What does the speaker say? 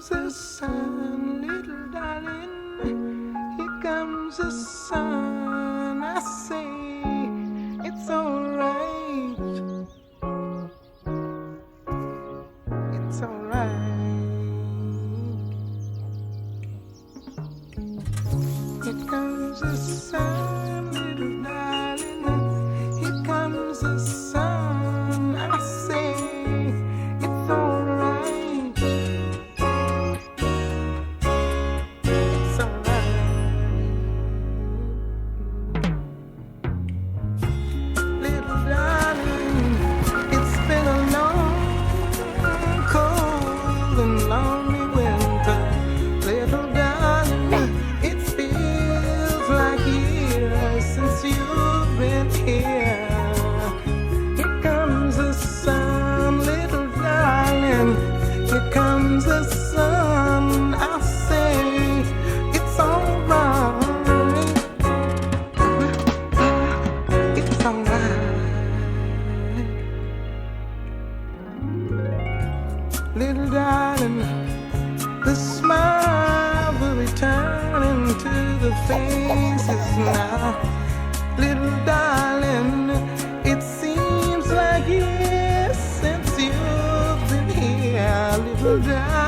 comes the sun, little darling. Here comes the sun. I say it's alright. It's alright. Here comes the sun, little darling. Here comes the sun. I say it's alright. It's alright. Little darling, it's been a long, cold and lonely winter. Little darling, it feels like years since you've been here. Here comes the sun, little darling. Here comes the sun. I say it's alright. It's alright. Little darling, the smile will return into the faces now. Little darling, it seems like years since you've been here. Little darling.